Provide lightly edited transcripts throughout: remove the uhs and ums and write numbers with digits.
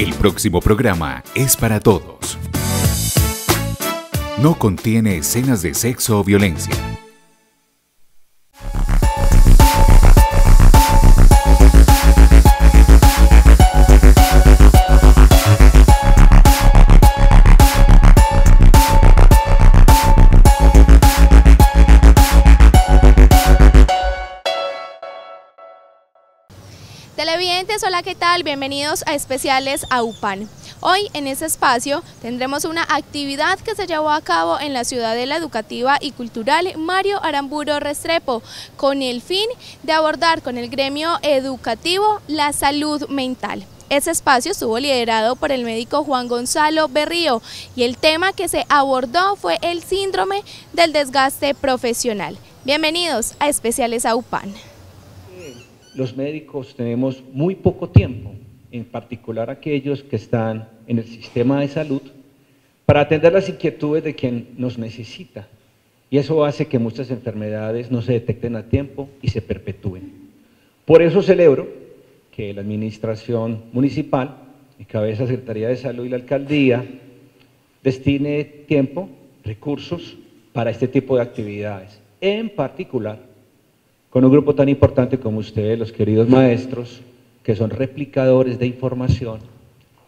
El próximo programa es para todos. No contiene escenas de sexo o violencia. Televidentes, hola, ¿qué tal? Bienvenidos a Especiales AUPAN. Hoy en este espacio tendremos una actividad que se llevó a cabo en la Ciudadela Educativa y Cultural Mario Aramburo Restrepo, con el fin de abordar con el gremio educativo la salud mental. Este espacio estuvo liderado por el médico Juan Gonzalo Berrío y el tema que se abordó fue el síndrome del desgaste profesional. Bienvenidos a Especiales AUPAN. Los médicos tenemos muy poco tiempo, en particular aquellos que están en el sistema de salud, para atender las inquietudes de quien nos necesita, y eso hace que muchas enfermedades no se detecten a tiempo y se perpetúen. Por eso celebro que la administración municipal, en cabeza de la Secretaría de Salud y la Alcaldía, destine tiempo, recursos para este tipo de actividades, en particular con un grupo tan importante como ustedes, los queridos maestros, que son replicadores de información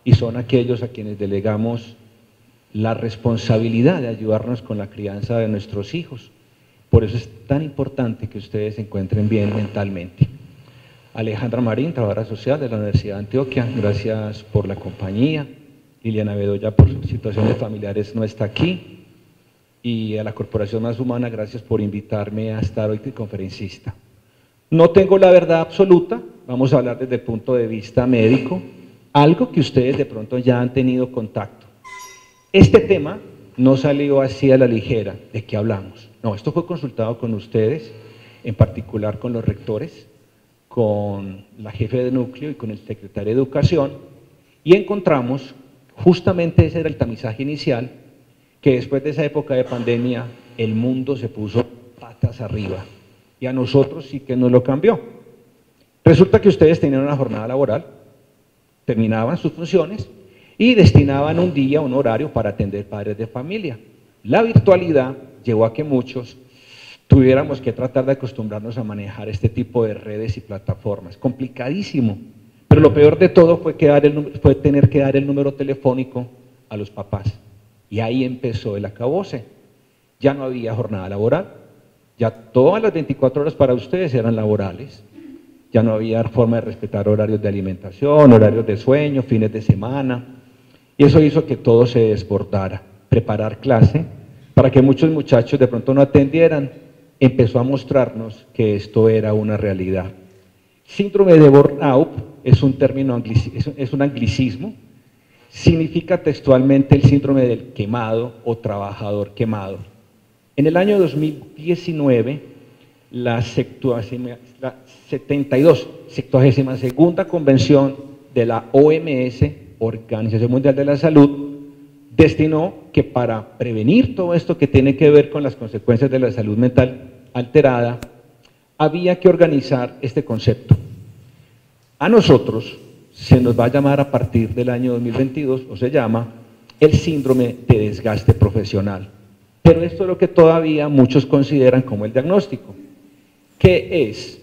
y son aquellos a quienes delegamos la responsabilidad de ayudarnos con la crianza de nuestros hijos. Por eso es tan importante que ustedes se encuentren bien mentalmente. Alejandra Marín, trabajadora social de la Universidad de Antioquia, gracias por la compañía. Liliana Bedoya, por situaciones familiares, no está aquí. Y a la Corporación Más Humana, gracias por invitarme a estar hoy de conferencista. No tengo la verdad absoluta, vamos a hablar desde el punto de vista médico, algo que ustedes de pronto ya han tenido contacto. Este tema no salió así a la ligera, ¿de qué hablamos? No, esto fue consultado con ustedes, en particular con los rectores, con la jefe de núcleo y con el secretario de Educación, y encontramos, justamente ese era el tamizaje inicial, que después de esa época de pandemia el mundo se puso patas arriba y a nosotros sí que nos lo cambió. Resulta que ustedes tenían una jornada laboral, terminaban sus funciones y destinaban un día, un horario para atender padres de familia. La virtualidad llevó a que muchos tuviéramos que tratar de acostumbrarnos a manejar este tipo de redes y plataformas. Complicadísimo, pero lo peor de todo fue tener que dar el número telefónico a los papás. Y ahí empezó el acabose. Ya no había jornada laboral, ya todas las 24 horas para ustedes eran laborales, ya no había forma de respetar horarios de alimentación, horarios de sueño, fines de semana, y eso hizo que todo se desbordara. Preparar clase para que muchos muchachos de pronto no atendieran, empezó a mostrarnos que esto era una realidad. Síndrome de burnout es un término, es un anglicismo. Significa textualmente el síndrome del quemado o trabajador quemado. En el año 2019, la 72ª Convención de la OMS, Organización Mundial de la Salud, destinó que para prevenir todo esto que tiene que ver con las consecuencias de la salud mental alterada, había que organizar este concepto. A nosotros se nos va a llamar a partir del año 2022, o se llama, el síndrome de desgaste profesional. Pero esto es lo que todavía muchos consideran como el diagnóstico. ¿Qué es?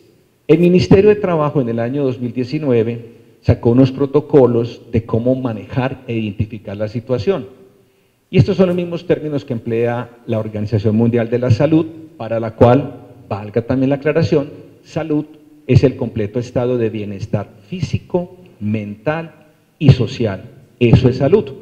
El Ministerio de Trabajo en el año 2019 sacó unos protocolos de cómo manejar e identificar la situación. Y estos son los mismos términos que emplea la Organización Mundial de la Salud, para la cual, valga también la aclaración, salud es el completo estado de bienestar físico, mental y social. Eso es salud.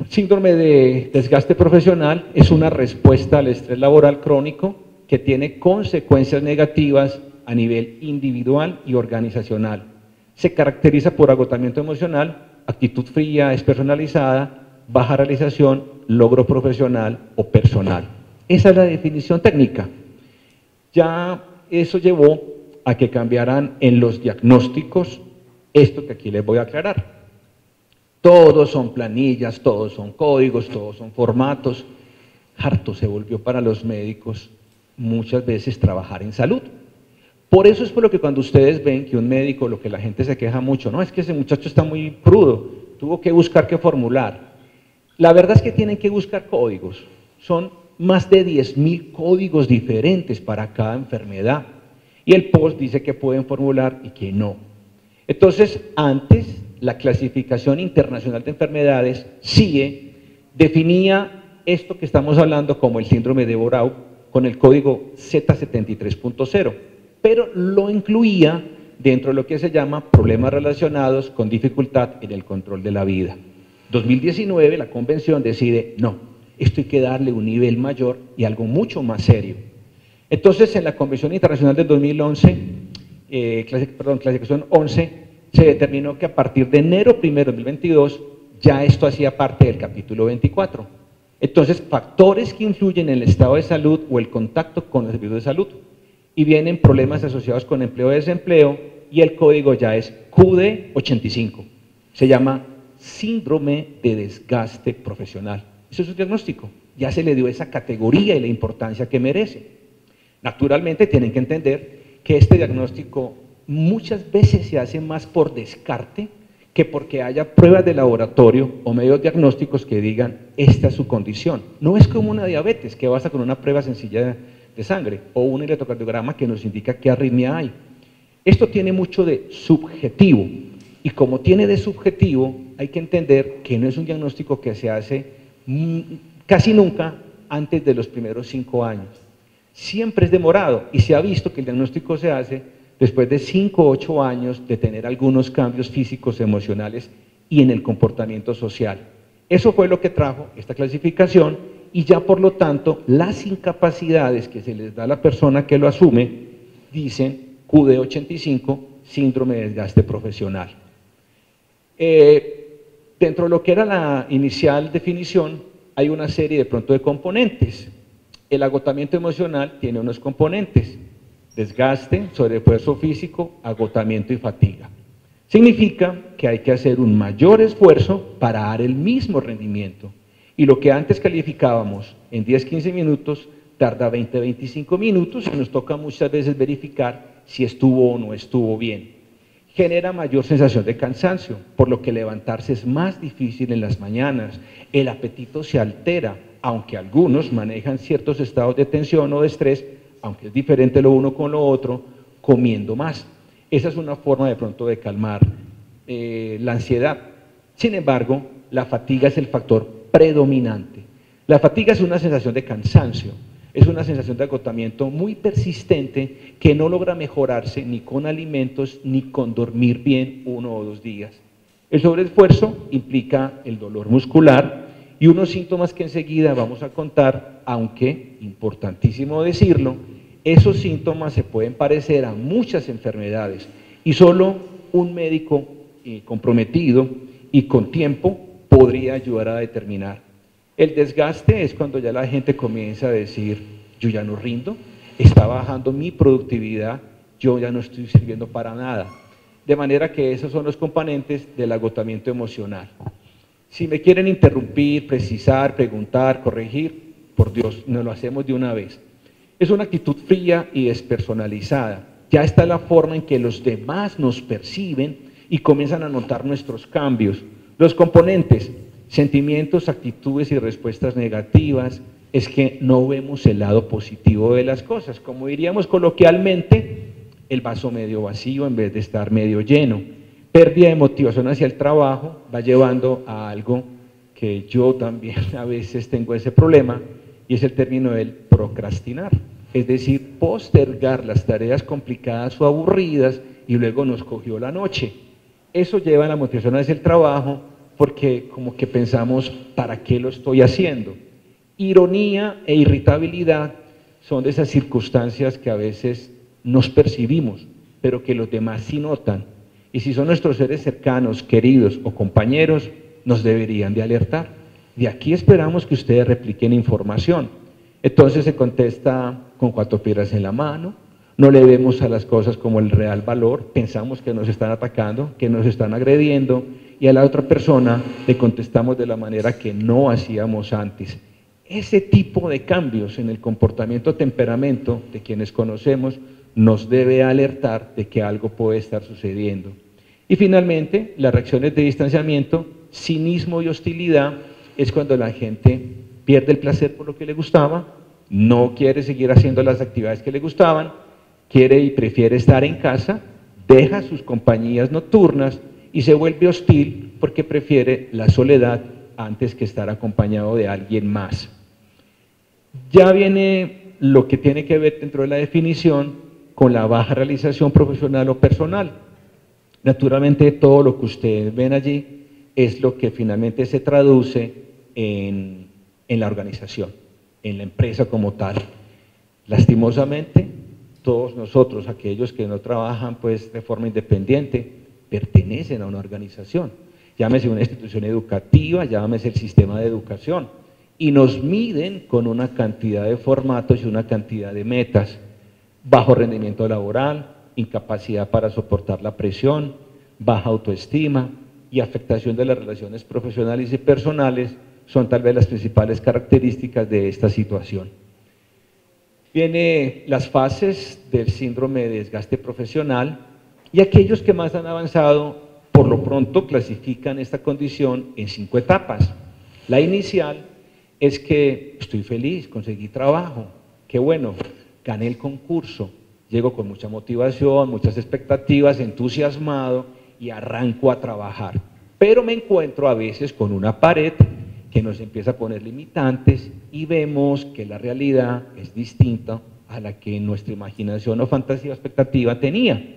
Síndrome de desgaste profesional es una respuesta al estrés laboral crónico que tiene consecuencias negativas a nivel individual y organizacional. Se caracteriza por agotamiento emocional, actitud fría, despersonalizada, baja realización, logro profesional o personal. Esa es la definición técnica. Ya eso llevó a que cambiaran en los diagnósticos esto que aquí les voy a aclarar. Todos son planillas, todos son códigos, todos son formatos. Harto se volvió para los médicos muchas veces trabajar en salud. Por eso es por lo que cuando ustedes ven que un médico, lo que la gente se queja mucho, no, es que ese muchacho está muy crudo, tuvo que buscar qué formular. La verdad es que tienen que buscar códigos, son más de 10.000 códigos diferentes para cada enfermedad. Y el POS dice que pueden formular y que no. Entonces, antes, la Clasificación Internacional de Enfermedades, CIE, definía esto que estamos hablando como el síndrome de Borau con el código Z73.0, pero lo incluía dentro de lo que se llama problemas relacionados con dificultad en el control de la vida. 2019, la convención decide, no, esto hay que darle un nivel mayor y algo mucho más serio. Entonces, en la Convención Internacional del 2011, clasificación 11, se determinó que a partir de enero 1 de 2022, ya esto hacía parte del capítulo 24. Entonces, factores que influyen en el estado de salud o el contacto con los servicios de salud. Y vienen problemas asociados con empleo y desempleo, y el código ya es QD85. Se llama síndrome de desgaste profesional. Eso es un diagnóstico. Ya se le dio esa categoría y la importancia que merece. Naturalmente tienen que entender que este diagnóstico muchas veces se hace más por descarte que porque haya pruebas de laboratorio o medios diagnósticos que digan esta es su condición. No es como una diabetes que basta con una prueba sencilla de sangre o un electrocardiograma que nos indica qué arritmia hay. Esto tiene mucho de subjetivo y como tiene de subjetivo hay que entender que no es un diagnóstico que se hace casi nunca antes de los primeros 5 años. Siempre es demorado y se ha visto que el diagnóstico se hace después de 5 o 8 años de tener algunos cambios físicos, emocionales y en el comportamiento social. Eso fue lo que trajo esta clasificación y ya por lo tanto las incapacidades que se les da a la persona que lo asume dicen QD85, síndrome de desgaste profesional. Dentro de lo que era la inicial definición hay una serie de pronto de componentes. El agotamiento emocional tiene unos componentes: desgaste, sobreesfuerzo físico, agotamiento y fatiga. Significa que hay que hacer un mayor esfuerzo para dar el mismo rendimiento. Y lo que antes calificábamos en 10-15 minutos, tarda 20-25 minutos y nos toca muchas veces verificar si estuvo o no estuvo bien. Genera mayor sensación de cansancio, por lo que levantarse es más difícil en las mañanas. El apetito se altera, aunque algunos manejan ciertos estados de tensión o de estrés, aunque es diferente lo uno con lo otro, comiendo más. Esa es una forma de pronto de calmar la ansiedad. Sin embargo, la fatiga es el factor predominante. La fatiga es una sensación de cansancio, es una sensación de agotamiento muy persistente que no logra mejorarse ni con alimentos ni con dormir bien 1 o 2 días. El sobreesfuerzo implica el dolor muscular y unos síntomas que enseguida vamos a contar, aunque importantísimo decirlo, esos síntomas se pueden parecer a muchas enfermedades y solo un médico comprometido y con tiempo podría ayudar a determinar. El desgaste es cuando ya la gente comienza a decir, yo ya no rindo, está bajando mi productividad, yo ya no estoy sirviendo para nada. De manera que esos son los componentes del agotamiento emocional. Si me quieren interrumpir, precisar, preguntar, corregir, por Dios, nos lo hacemos de una vez. Es una actitud fría y despersonalizada. Ya está la forma en que los demás nos perciben y comienzan a notar nuestros cambios. Los componentes, sentimientos, actitudes y respuestas negativas, es que no vemos el lado positivo de las cosas. Como diríamos coloquialmente, el vaso medio vacío en vez de estar medio lleno. Pérdida de motivación hacia el trabajo va llevando a algo que yo también a veces tengo ese problema, y es el término del procrastinar, es decir, postergar las tareas complicadas o aburridas y luego nos cogió la noche. Eso lleva a la motivación hacia el trabajo porque como que pensamos, ¿para qué lo estoy haciendo? Ironía e irritabilidad son de esas circunstancias que a veces nos percibimos, pero que los demás sí notan. Y si son nuestros seres cercanos, queridos o compañeros, nos deberían de alertar. De aquí esperamos que ustedes repliquen información. Entonces se contesta con 4 piedras en la mano, no le vemos a las cosas como el real valor, pensamos que nos están atacando, que nos están agrediendo, y a la otra persona le contestamos de la manera que no hacíamos antes. Ese tipo de cambios en el comportamiento, temperamento de quienes conocemos, nos debe alertar de que algo puede estar sucediendo. Y finalmente, las reacciones de distanciamiento, cinismo y hostilidad, es cuando la gente pierde el placer por lo que le gustaba, no quiere seguir haciendo las actividades que le gustaban, quiere y prefiere estar en casa, deja sus compañías nocturnas y se vuelve hostil porque prefiere la soledad antes que estar acompañado de alguien más. Ya viene lo que tiene que ver dentro de la definición con la baja realización profesional o personal. Naturalmente todo lo que ustedes ven allí es lo que finalmente se traduce en la organización, en la empresa como tal. Lastimosamente, todos nosotros, aquellos que no trabajan pues de forma independiente, pertenecen a una organización, llámese una institución educativa, llámese el sistema de educación, y nos miden con una cantidad de formatos y una cantidad de metas: bajo rendimiento laboral, incapacidad para soportar la presión, baja autoestima y afectación de las relaciones profesionales y personales son tal vez las principales características de esta situación. Vienen las fases del síndrome de desgaste profesional y aquellos que más han avanzado por lo pronto clasifican esta condición en 5 etapas. La inicial es que estoy feliz, conseguí trabajo, qué bueno, gané el concurso, llego con mucha motivación, muchas expectativas, entusiasmado y arranco a trabajar. Pero me encuentro a veces con una pared que nos empieza a poner limitantes y vemos que la realidad es distinta a la que nuestra imaginación o fantasía o expectativa tenía.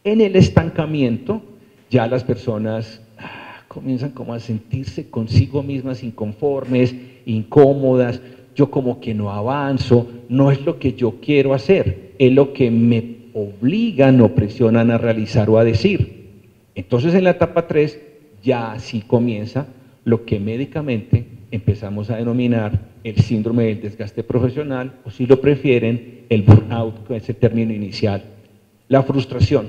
En el estancamiento ya las personas comienzan como a sentirse consigo mismas inconformes, incómodas, yo como que no avanzo, no es lo que yo quiero hacer, es lo que me obligan o presionan a realizar o a decir. Entonces en la etapa 3 ya así comienza lo que médicamente empezamos a denominar el síndrome del desgaste profesional, o si lo prefieren, el burnout, con ese término inicial. La frustración,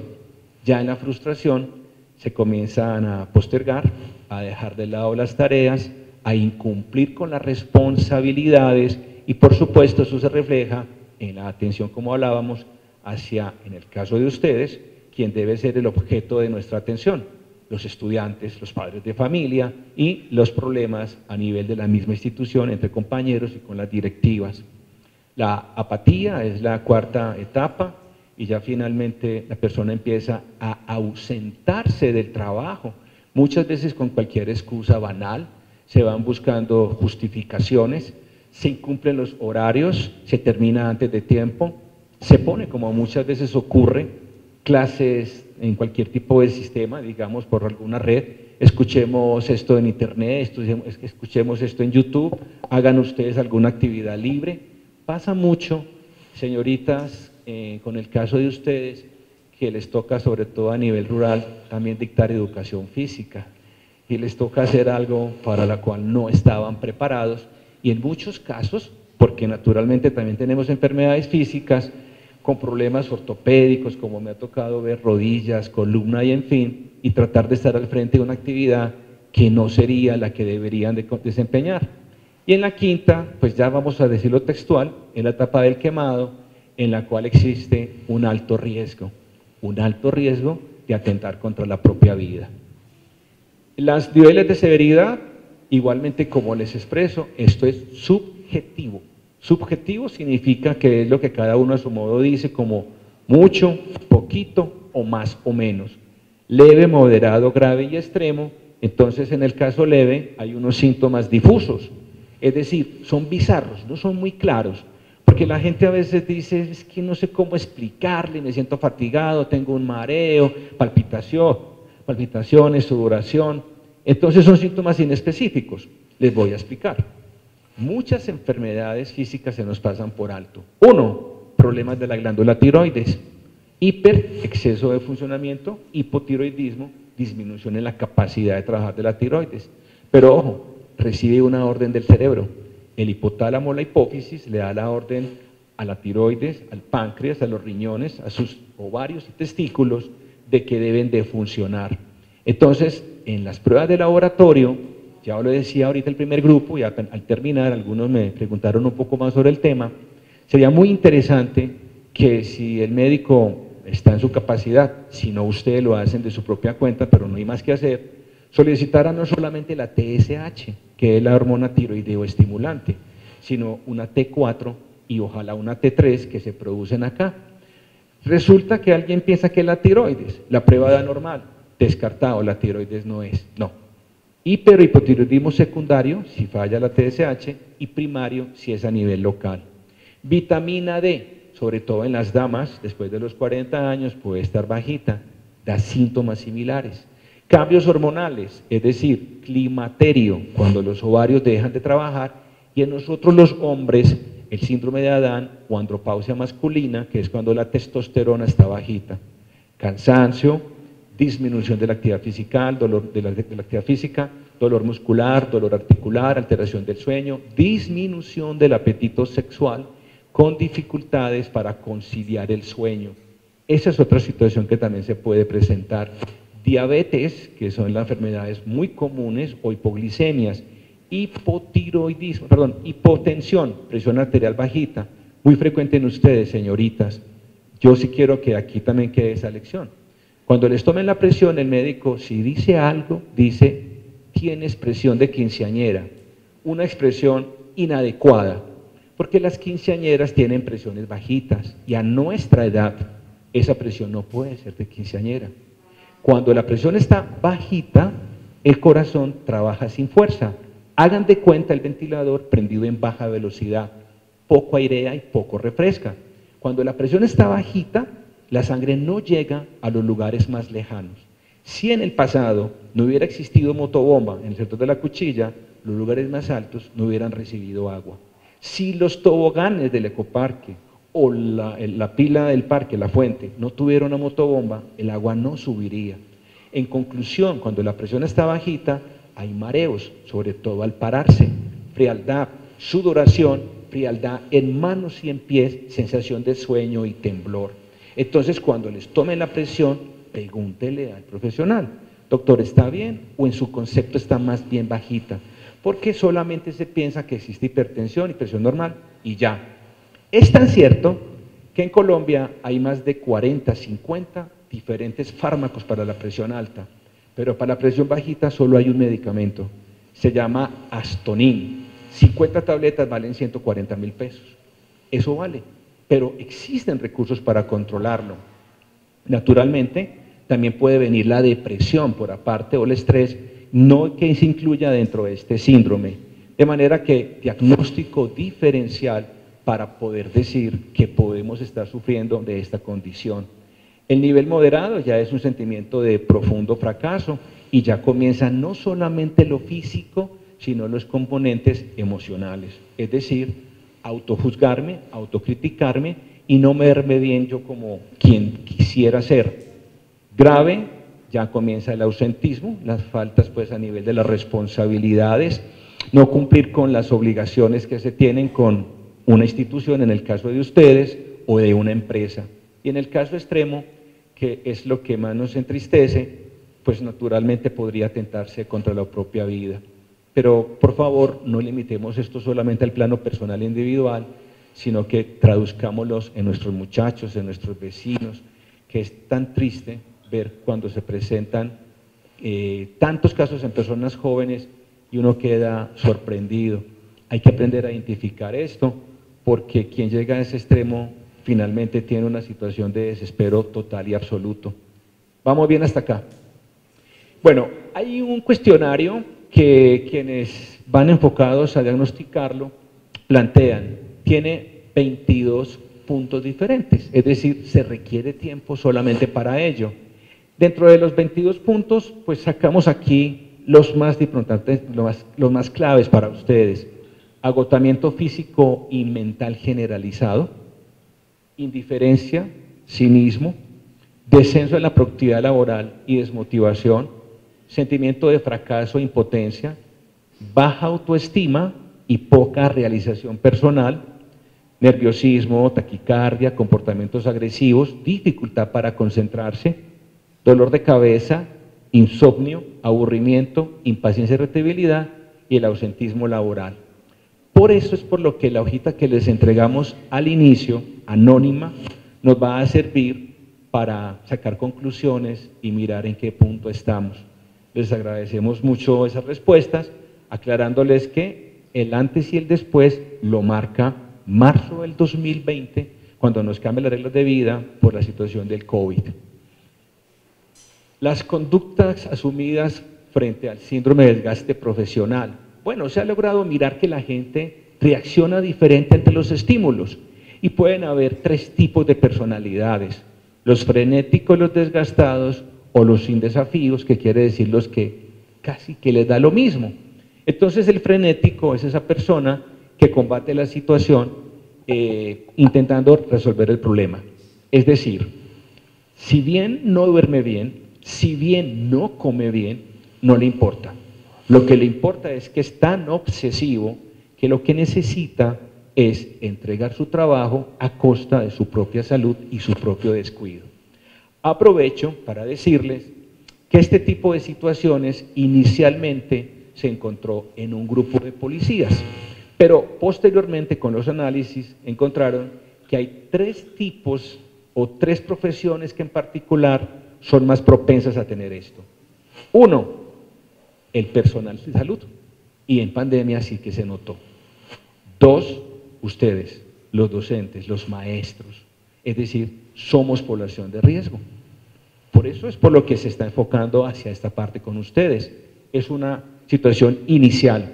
ya en la frustración se comienzan a postergar, a dejar de lado las tareas, a incumplir con las responsabilidades y por supuesto eso se refleja en la atención, como hablábamos, hacia, en el caso de ustedes, quien debe ser el objeto de nuestra atención: los estudiantes, los padres de familia y los problemas a nivel de la misma institución entre compañeros y con las directivas. La apatía es la 4ª etapa y ya finalmente la persona empieza a ausentarse del trabajo, muchas veces con cualquier excusa banal, se van buscando justificaciones, se incumplen los horarios, se termina antes de tiempo, se pone, como muchas veces ocurre, clases en cualquier tipo de sistema, digamos por alguna red, escuchemos esto en internet, escuchemos esto en YouTube, hagan ustedes alguna actividad libre. Pasa mucho, señoritas, con el caso de ustedes, que les toca sobre todo a nivel rural también dictar educación física y les toca hacer algo para la cual no estaban preparados y en muchos casos, porque naturalmente también tenemos enfermedades físicas con problemas ortopédicos, como me ha tocado ver, rodillas, columna y en fin, y tratar de estar al frente de una actividad que no sería la que deberían de desempeñar. Y en la 5ª, pues ya vamos a decirlo textual, en la etapa del quemado, en la cual existe un alto riesgo de atentar contra la propia vida. Las niveles de severidad, igualmente como les expreso, esto es subjetivo. Subjetivo significa que es lo que cada uno a su modo dice, como mucho, poquito o más o menos. Leve, moderado, grave y extremo. Entonces en el caso leve hay unos síntomas difusos, es decir, son bizarros, no son muy claros, porque la gente a veces dice, es que no sé cómo explicarle, me siento fatigado, tengo un mareo, palpitaciones, sudoración. Entonces son síntomas inespecíficos. Les voy a explicar. Muchas enfermedades físicas se nos pasan por alto. 1, problemas de la glándula tiroides, exceso de funcionamiento, hipotiroidismo, disminución en la capacidad de trabajar de la tiroides. Pero ojo, recibe una orden del cerebro. El hipotálamo, la hipófisis, le da la orden a la tiroides, al páncreas, a los riñones, a sus ovarios y testículos de que deben de funcionar. Entonces, en las pruebas de laboratorio, ya lo decía ahorita el primer grupo, y al terminar algunos me preguntaron un poco más sobre el tema, sería muy interesante que si el médico está en su capacidad, si no ustedes lo hacen de su propia cuenta, pero no hay más que hacer, solicitará no solamente la TSH, que es la hormona tiroideo-estimulante, sino una T4 y ojalá una T3 que se producen acá. Resulta que alguien piensa que es la tiroides, la prueba da normal, descartado, la tiroides no es, no. Hiperhipotiroidismo secundario, si falla la TSH, y primario, si es a nivel local. Vitamina D, sobre todo en las damas, después de los 40 años, puede estar bajita, da síntomas similares. Cambios hormonales, es decir, climaterio, cuando los ovarios dejan de trabajar, y en nosotros los hombres, el síndrome de Adán o andropausia masculina, que es cuando la testosterona está bajita. Cansancio, disminución de la actividad física, dolor de la actividad física, dolor muscular, dolor articular, alteración del sueño, disminución del apetito sexual, con dificultades para conciliar el sueño. Esa es otra situación que también se puede presentar. Diabetes, que son las enfermedades muy comunes, o hipoglicemias, hipotensión, presión arterial bajita, muy frecuente en ustedes, señoritas. Yo sí quiero que aquí también quede esa lección. Cuando les tomen la presión, el médico, si dice algo, dice, tienes presión de quinceañera, una expresión inadecuada, porque las quinceañeras tienen presiones bajitas y a nuestra edad esa presión no puede ser de quinceañera. Cuando la presión está bajita, el corazón trabaja sin fuerza. Hagan de cuenta el ventilador prendido en baja velocidad, poco airea y poco refresca. Cuando la presión está bajita, la sangre no llega a los lugares más lejanos. Si en el pasado no hubiera existido motobomba en el sector de la Cuchilla, los lugares más altos no hubieran recibido agua. Si los toboganes del ecoparque o la pila del parque, la fuente, no tuviera una motobomba, el agua no subiría. En conclusión, cuando la presión está bajita, hay mareos, sobre todo al pararse, frialdad, sudoración, frialdad en manos y en pies, sensación de sueño y temblor. Entonces, cuando les tomen la presión, pregúntele al profesional, doctor, ¿está bien? O en su concepto está más bien bajita, porque solamente se piensa que existe hipertensión y presión normal y ya. Es tan cierto que en Colombia hay más de 40, 50 diferentes fármacos para la presión alta, pero para la presión bajita solo hay un medicamento, se llama Astonil. 50 tabletas valen 140.000 pesos, eso vale, pero existen recursos para controlarlo. Naturalmente, también puede venir la depresión por aparte o el estrés, no que se incluya dentro de este síndrome, de manera que diagnóstico diferencial para poder decir que podemos estar sufriendo de esta condición. El nivel moderado ya es un sentimiento de profundo fracaso y ya comienza no solamente lo físico, sino los componentes emocionales, es decir, autojuzgarme, autocriticarme y no verme bien yo como quien quisiera ser. Grave, ya comienza el ausentismo, las faltas pues a nivel de las responsabilidades, no cumplir con las obligaciones que se tienen con una institución, en el caso de ustedes, o de una empresa. Y en el caso extremo, que es lo que más nos entristece, pues naturalmente podría atentarse contra la propia vida. Pero por favor, no limitemos esto solamente al plano personal e individual, sino que traduzcámoslos en nuestros muchachos, en nuestros vecinos, que es tan triste ver cuando se presentan tantos casos en personas jóvenes y uno queda sorprendido. Hay que aprender a identificar esto, porque quien llega a ese extremo finalmente tiene una situación de desespero total y absoluto. ¿Vamos bien hasta acá? Bueno, hay un cuestionario que quienes van enfocados a diagnosticarlo plantean, tiene 22 puntos diferentes, es decir, se requiere tiempo solamente para ello. Dentro de los 22 puntos, pues sacamos aquí los más importantes, los más claves para ustedes. Agotamiento físico y mental generalizado, indiferencia, cinismo, descenso en la productividad laboral y desmotivación, sentimiento de fracaso e impotencia, baja autoestima y poca realización personal, nerviosismo, taquicardia, comportamientos agresivos, dificultad para concentrarse, dolor de cabeza, insomnio, aburrimiento, impaciencia y irritabilidad y el ausentismo laboral. Por eso es por lo que la hojita que les entregamos al inicio, anónima, nos va a servir para sacar conclusiones y mirar en qué punto estamos. Les agradecemos mucho esas respuestas, aclarándoles que el antes y el después lo marca marzo del 2020, cuando nos cambian las reglas de vida por la situación del COVID. Las conductas asumidas frente al síndrome de desgaste profesional. Bueno, se ha logrado mirar que la gente reacciona diferente ante los estímulos y pueden haber tres tipos de personalidades: los frenéticos, los desgastados, o los sin desafíos, que quiere decir los que casi que les da lo mismo. Entonces el frenético es esa persona que combate la situación intentando resolver el problema. Es decir, si bien no duerme bien, si bien no come bien, no le importa. Lo que le importa es que es tan obsesivo que lo que necesita es entregar su trabajo a costa de su propia salud y su propio descuido. Aprovecho para decirles que este tipo de situaciones inicialmente se encontró en un grupo de policías, pero posteriormente con los análisis encontraron que hay tres tipos o tres profesiones que en particular son más propensas a tener esto. Uno, el personal de salud, y en pandemia sí que se notó. Dos, ustedes, los docentes, los maestros, es decir, somos población de riesgo. Por eso es por lo que se está enfocando hacia esta parte con ustedes. Es una situación inicial.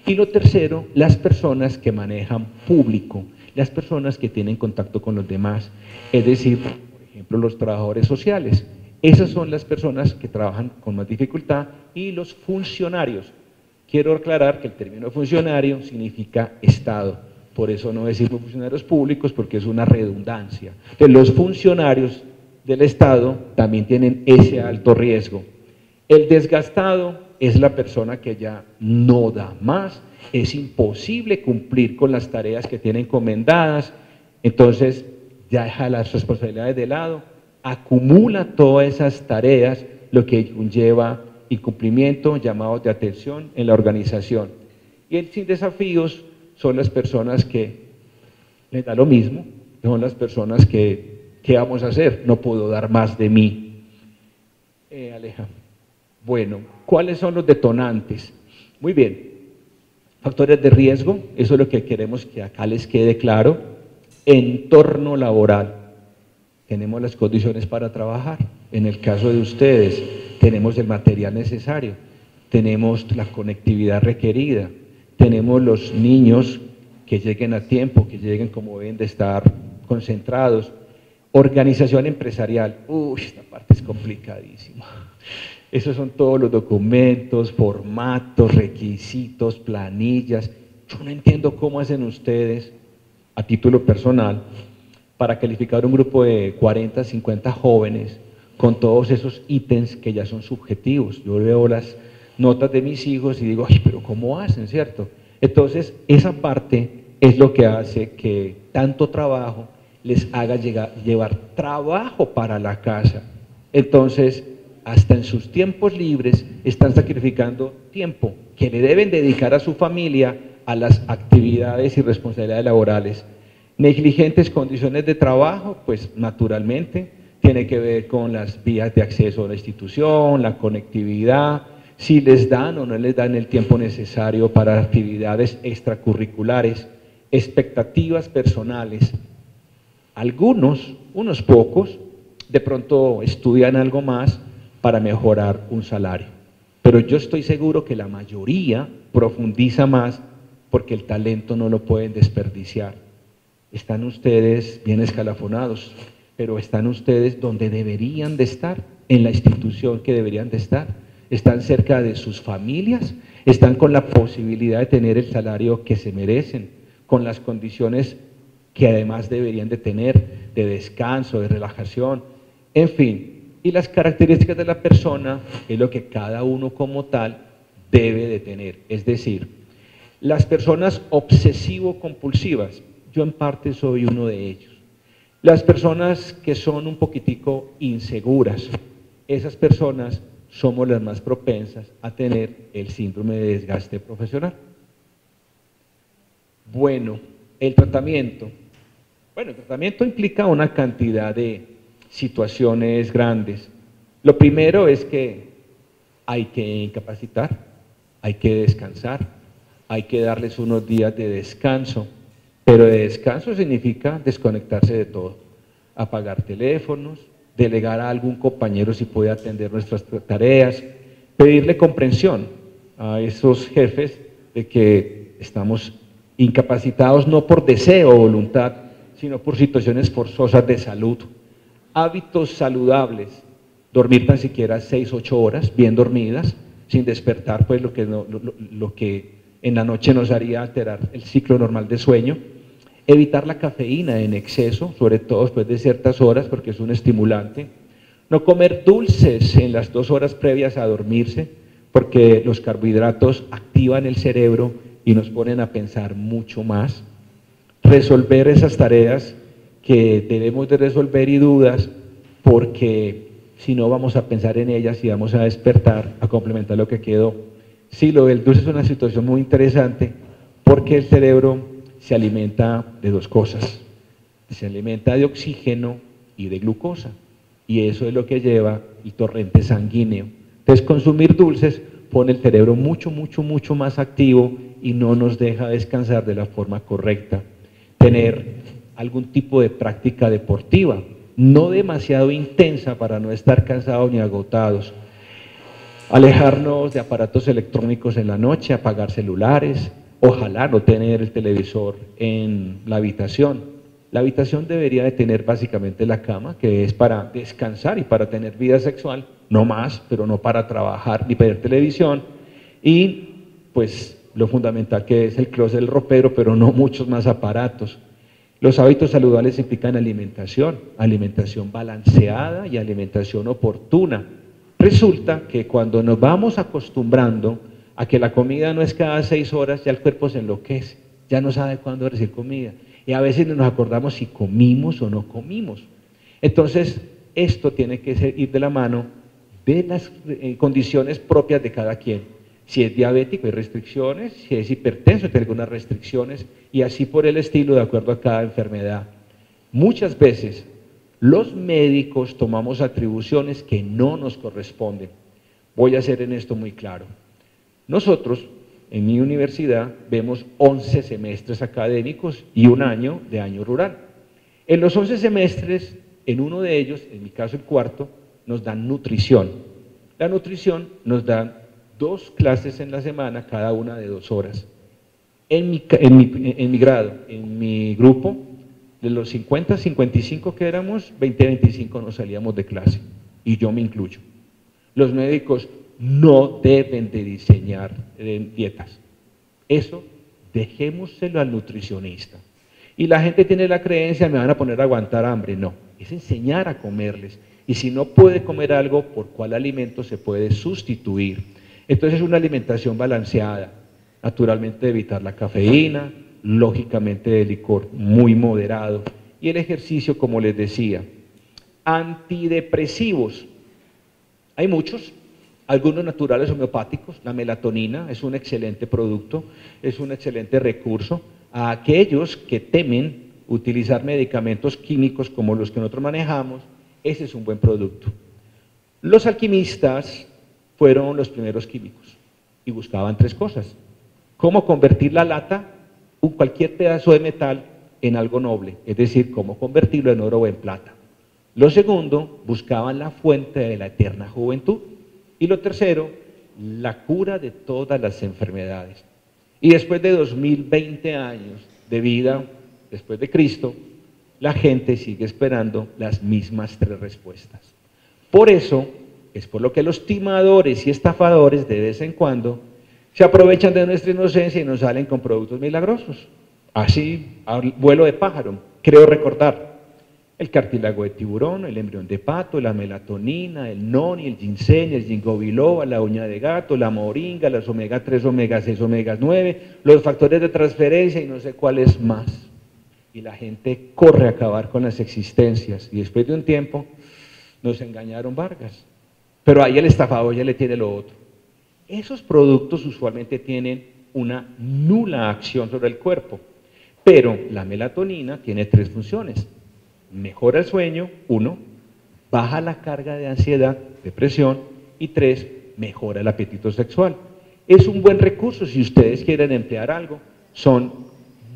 Y lo tercero, las personas que manejan público, las personas que tienen contacto con los demás, es decir, por ejemplo, los trabajadores sociales. Esas son las personas que trabajan con más dificultad, y los funcionarios. Quiero aclarar que el término funcionario significa Estado, por eso no decimos funcionarios públicos, porque es una redundancia. Entonces, los funcionarios del Estado también tienen ese alto riesgo. El desgastado es la persona que ya no da más, es imposible cumplir con las tareas que tiene encomendadas, entonces ya deja las responsabilidades de lado, acumula todas esas tareas, lo que conlleva incumplimiento, llamados de atención en la organización. Y el sin desafíos son las personas que les da lo mismo, son las personas que, ¿qué vamos a hacer? No puedo dar más de mí. Aleja. Bueno, ¿cuáles son los detonantes? Muy bien, factores de riesgo, eso es lo que queremos que acá les quede claro. Entorno laboral, tenemos las condiciones para trabajar. En el caso de ustedes, tenemos el material necesario, tenemos la conectividad requerida, tenemos los niños que lleguen a tiempo, que lleguen como deben de estar concentrados. Organización empresarial, esta parte es complicadísima. Esos son todos los documentos, formatos, requisitos, planillas. Yo no entiendo cómo hacen ustedes, a título personal, para calificar un grupo de 40, 50 jóvenes con todos esos ítems que ya son subjetivos. Yo veo las notas de mis hijos y digo, ay, pero ¿cómo hacen, cierto? Entonces, esa parte es lo que hace que tanto trabajo les haga llevar trabajo para la casa. Entonces, hasta en sus tiempos libres están sacrificando tiempo que le deben dedicar a su familia, a las actividades y responsabilidades laborales. Negligentes condiciones de trabajo, pues naturalmente tiene que ver con las vías de acceso a la institución, la conectividad, si les dan o no les dan el tiempo necesario para actividades extracurriculares, expectativas personales. Algunos, unos pocos, de pronto estudian algo más para mejorar un salario, pero yo estoy seguro que la mayoría profundiza más porque el talento no lo pueden desperdiciar. Están ustedes bien escalafonados, pero están ustedes donde deberían de estar, en la institución que deberían de estar, están cerca de sus familias, están con la posibilidad de tener el salario que se merecen, con las condiciones que además deberían de tener, de descanso, de relajación, en fin. Y las características de la persona es lo que cada uno como tal debe de tener. Es decir, las personas obsesivo-compulsivas, yo en parte soy uno de ellos. Las personas que son un poquitico inseguras, esas personas somos las más propensas a tener el síndrome de desgaste profesional. Bueno, el tratamiento. Bueno, el tratamiento implica una cantidad de situaciones grandes. Lo primero es que hay que incapacitar, hay que descansar, hay que darles unos días de descanso, pero de descanso significa desconectarse de todo, apagar teléfonos, delegar a algún compañero si puede atender nuestras tareas, pedirle comprensión a esos jefes de que estamos incapacitados no por deseo o voluntad, sino por situaciones forzosas de salud. Hábitos saludables, dormir tan siquiera 6, 8 horas bien dormidas, sin despertar pues lo que en la noche nos haría alterar el ciclo normal de sueño. Evitar la cafeína en exceso, sobre todo después de ciertas horas porque es un estimulante. No comer dulces en las 2 horas previas a dormirse porque los carbohidratos activan el cerebro y nos ponen a pensar mucho más. Resolver esas tareas que debemos de resolver y dudas, porque si no vamos a pensar en ellas y vamos a despertar, a complementar lo que quedó. Sí, lo del dulce es una situación muy interesante porque el cerebro se alimenta de 2 cosas, se alimenta de oxígeno y de glucosa, y eso es lo que lleva el torrente sanguíneo. Entonces consumir dulces pone el cerebro mucho más activo y no nos deja descansar de la forma correcta. Tener algún tipo de práctica deportiva, no demasiado intensa para no estar cansados ni agotados. Alejarnos de aparatos electrónicos en la noche, apagar celulares, ojalá no tener el televisor en la habitación. La habitación debería de tener básicamente la cama, que es para descansar y para tener vida sexual, no más, pero no para trabajar ni ver televisión. Y pues lo fundamental que es el closet del ropero, pero no muchos más aparatos. Los hábitos saludables implican alimentación, alimentación balanceada y alimentación oportuna. Resulta que cuando nos vamos acostumbrando a que la comida no es cada 6 horas, ya el cuerpo se enloquece, ya no sabe cuándo recibir comida. Y a veces no nos acordamos si comimos o no comimos. Entonces, esto tiene que ir de la mano de las condiciones propias de cada quien. Si es diabético hay restricciones, si es hipertenso tiene algunas restricciones y así por el estilo de acuerdo a cada enfermedad. Muchas veces los médicos tomamos atribuciones que no nos corresponden. Voy a ser en esto muy claro. Nosotros, en mi universidad, vemos 11 semestres académicos y 1 año de año rural. En los 11 semestres, en uno de ellos, en mi caso el cuarto, nos dan nutrición. La nutrición nos dan 2 clases en la semana, cada una de 2 horas. En mi grado, en mi grupo, de los 50, 55 que éramos, 20, 25 nos salíamos de clase, y yo me incluyo. Los médicos no deben de diseñar dietas. Eso dejémoselo al nutricionista. Y la gente tiene la creencia, me van a poner a aguantar hambre. No, es enseñar a comerles. Y si no puede comer algo, ¿por cuál alimento se puede sustituir? Entonces una alimentación balanceada, naturalmente evitar la cafeína, lógicamente de licor muy moderado, y el ejercicio, como les decía. Antidepresivos, hay muchos, algunos naturales homeopáticos. La melatonina es un excelente producto, es un excelente recurso. A aquellos que temen utilizar medicamentos químicos como los que nosotros manejamos, ese es un buen producto. Los alquimistas fueron los primeros químicos y buscaban 3 cosas: cómo convertir la lata, cualquier pedazo de metal, en algo noble, es decir, cómo convertirlo en oro o en plata. Lo segundo, buscaban la fuente de la eterna juventud. Y lo tercero, la cura de todas las enfermedades. Y después de 2020 años de vida, después de Cristo, la gente sigue esperando las mismas 3 respuestas. Por eso, es por lo que los timadores y estafadores de vez en cuando se aprovechan de nuestra inocencia y nos salen con productos milagrosos. Así, a vuelo de pájaro, creo recordar el cartílago de tiburón, el embrión de pato, la melatonina, el noni, el ginseng, el ginkgo biloba, la uña de gato, la moringa, las omega 3, omega 6, omega 9, los factores de transferencia y no sé cuáles más. Y la gente corre a acabar con las existencias y después de un tiempo nos engañaron Vargas. Pero ahí el estafador ya le tiene lo otro. Esos productos usualmente tienen una nula acción sobre el cuerpo, Pero la melatonina tiene 3 funciones. Mejora el sueño, 1, baja la carga de ansiedad, depresión, y 3, mejora el apetito sexual. Es un buen recurso si ustedes quieren emplear algo, son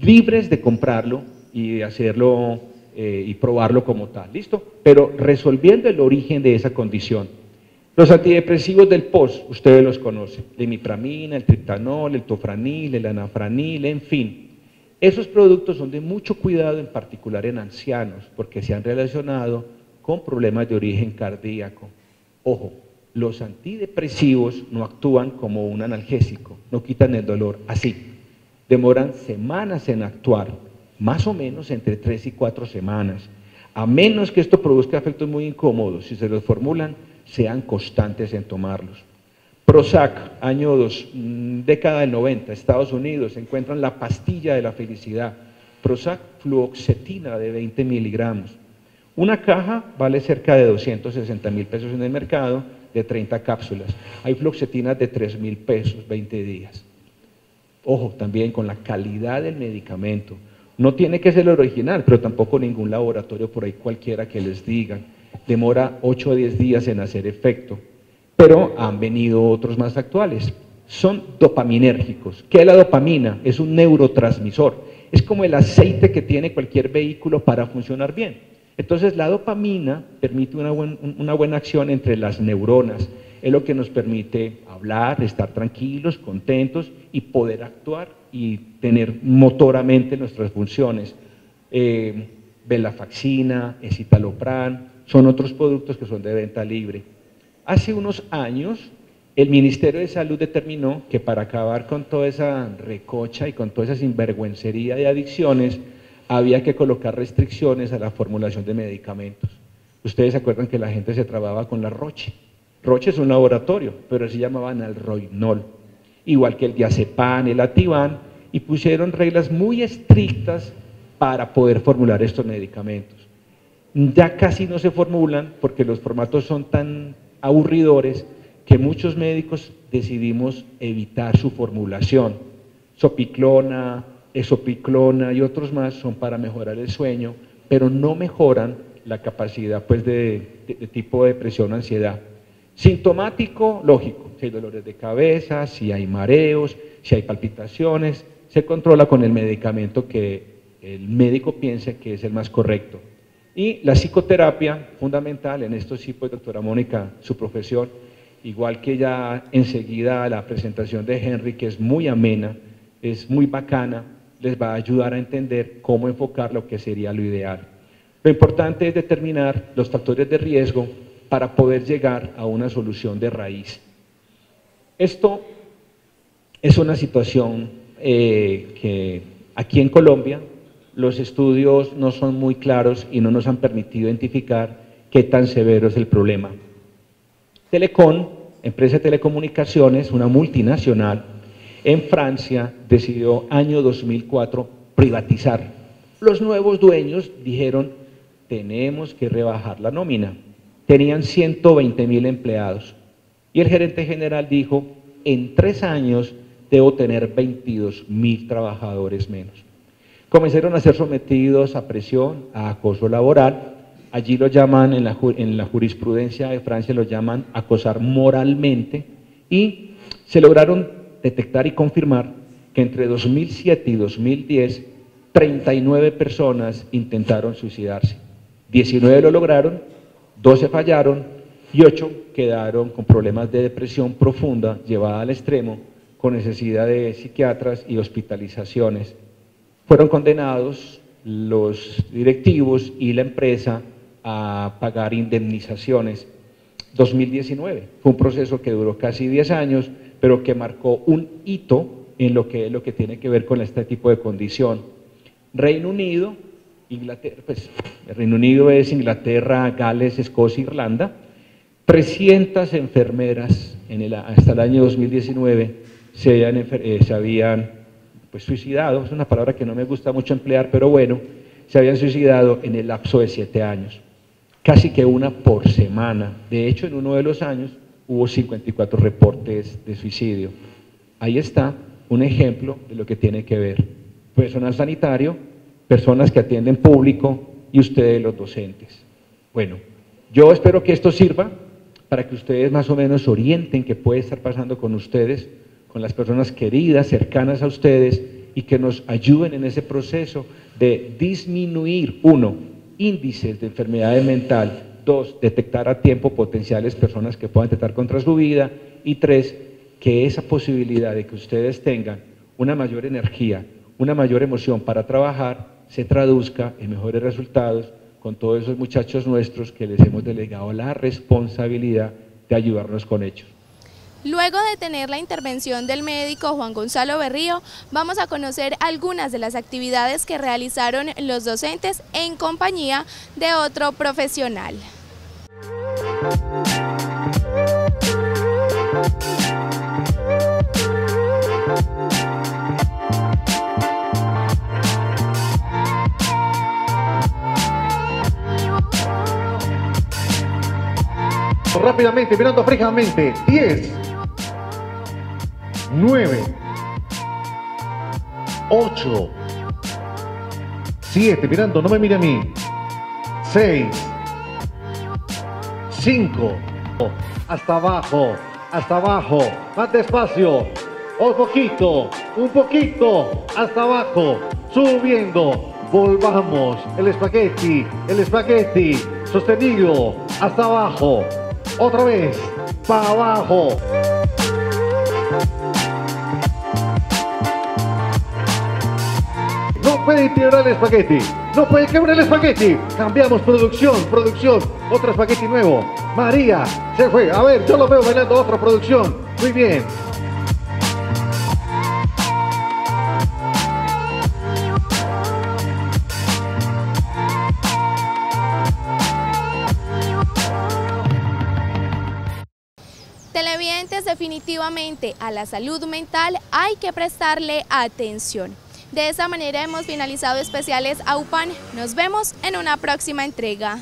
libres de comprarlo y de hacerlo y probarlo como tal, ¿listo? Pero resolviendo el origen de esa condición. Los antidepresivos del post, ustedes los conocen, la imipramina, el triptanol, el tofranil, el anafranil, en fin. Esos productos son de mucho cuidado, en particular en ancianos, porque se han relacionado con problemas de origen cardíaco. Ojo, los antidepresivos no actúan como un analgésico, no quitan el dolor así. Demoran semanas en actuar, más o menos entre 3 y 4 semanas. A menos que esto produzca efectos muy incómodos, si se los formulan, sean constantes en tomarlos. Prozac, año década del 90, Estados Unidos, encuentran la pastilla de la felicidad. Prozac fluoxetina de 20 miligramos. Una caja vale cerca de 260.000 pesos en el mercado, de 30 cápsulas. Hay fluoxetinas de 3.000 pesos, 20 días. Ojo, también con la calidad del medicamento. No tiene que ser el original, pero tampoco ningún laboratorio por ahí cualquiera que les digan. Demora 8 a 10 días en hacer efecto. Pero han venido otros más actuales. Son dopaminérgicos. ¿Qué es la dopamina? Es un neurotransmisor. Es como el aceite que tiene cualquier vehículo para funcionar bien. Entonces la dopamina permite una buena acción entre las neuronas. Es lo que nos permite hablar, estar tranquilos, contentos y poder actuar y tener motoramente nuestras funciones. Venlafaxina, escitalopram, son otros productos que son de venta libre. Hace unos años, el Ministerio de Salud determinó que para acabar con toda esa recocha y con toda esa sinvergüencería de adicciones, había que colocar restricciones a la formulación de medicamentos. Ustedes se acuerdan que la gente se trababa con la Roche. Roche es un laboratorio, pero así llamaban al Rohypnol, igual que el diazepam, el Ativan, y pusieron reglas muy estrictas para poder formular estos medicamentos. Ya casi no se formulan porque los formatos son tan aburridores que muchos médicos decidimos evitar su formulación. Sopiclona, esopiclona y otros más son para mejorar el sueño, pero no mejoran la capacidad pues, de tipo de depresión o ansiedad. Sintomático, lógico, si hay dolores de cabeza, si hay mareos, si hay palpitaciones, se controla con el medicamento que el médico piense que es el más correcto. Y la psicoterapia, fundamental, en esto sí, pues doctora Mónica, su profesión, igual que ya enseguida la presentación de Henry, que es muy amena, es muy bacana, les va a ayudar a entender cómo enfocar lo que sería lo ideal. Lo importante es determinar los factores de riesgo para poder llegar a una solución de raíz. Esto es una situación que aquí en Colombia los estudios no son muy claros y no nos han permitido identificar qué tan severo es el problema. Telecom, empresa de telecomunicaciones, una multinacional, en Francia decidió año 2004 privatizar. Los nuevos dueños dijeron, tenemos que rebajar la nómina. Tenían 120.000 empleados y el gerente general dijo, en 3 años debo tener 22.000 trabajadores menos. Comenzaron a ser sometidos a presión, a acoso laboral, allí lo llaman, en la jurisprudencia de Francia lo llaman acosar moralmente, y se lograron detectar y confirmar que entre 2007 y 2010, 39 personas intentaron suicidarse. 19 lo lograron, 12 fallaron y 8 quedaron con problemas de depresión profunda llevada al extremo, con necesidad de psiquiatras y hospitalizaciones. Fueron condenados los directivos y la empresa a pagar indemnizaciones. 2019 fue un proceso que duró casi 10 años, pero que marcó un hito en lo que tiene que ver con este tipo de condición. Reino Unido, Inglaterra, pues el Reino Unido es Inglaterra, Gales, Escocia, Irlanda. 300 enfermeras hasta el año 2019 se habían pues, suicidado, es una palabra que no me gusta mucho emplear, pero bueno, se habían suicidado en el lapso de 7 años, casi que una por semana. De hecho, en uno de los años hubo 54 reportes de suicidio. Ahí está un ejemplo de lo que tiene que ver. Personal sanitario personas que atienden público y ustedes los docentes. Bueno, yo espero que esto sirva para que ustedes más o menos orienten qué puede estar pasando con ustedes, con las personas queridas, cercanas a ustedes, y que nos ayuden en ese proceso de disminuir, 1, índices de enfermedades mental, 2, detectar a tiempo potenciales personas que puedan atentar contra su vida, y 3, que esa posibilidad de que ustedes tengan una mayor energía, una mayor emoción para trabajar, se traduzca en mejores resultados con todos esos muchachos nuestros que les hemos delegado la responsabilidad de ayudarnos con ellos. Luego de tener la intervención del médico Juan Gonzalo Berrío, vamos a conocer algunas de las actividades que realizaron los docentes en compañía de otro profesional. Rápidamente, mirando fijamente, 10, 9, 8, 7, mirando, no me mire a mí, 6, 5, hasta abajo, más despacio, un poquito, hasta abajo, subiendo, volvamos, el espagueti, sostenido, hasta abajo, otra vez, para abajo. No puede tirar el espagueti, no puede quebrar el espagueti. Cambiamos producción, otro espagueti nuevo. María, se fue. A ver, yo lo veo bailando otra producción. Muy bien. Televidentes, definitivamente a la salud mental hay que prestarle atención. De esa manera hemos finalizado especiales AUPAN. Nos vemos en una próxima entrega.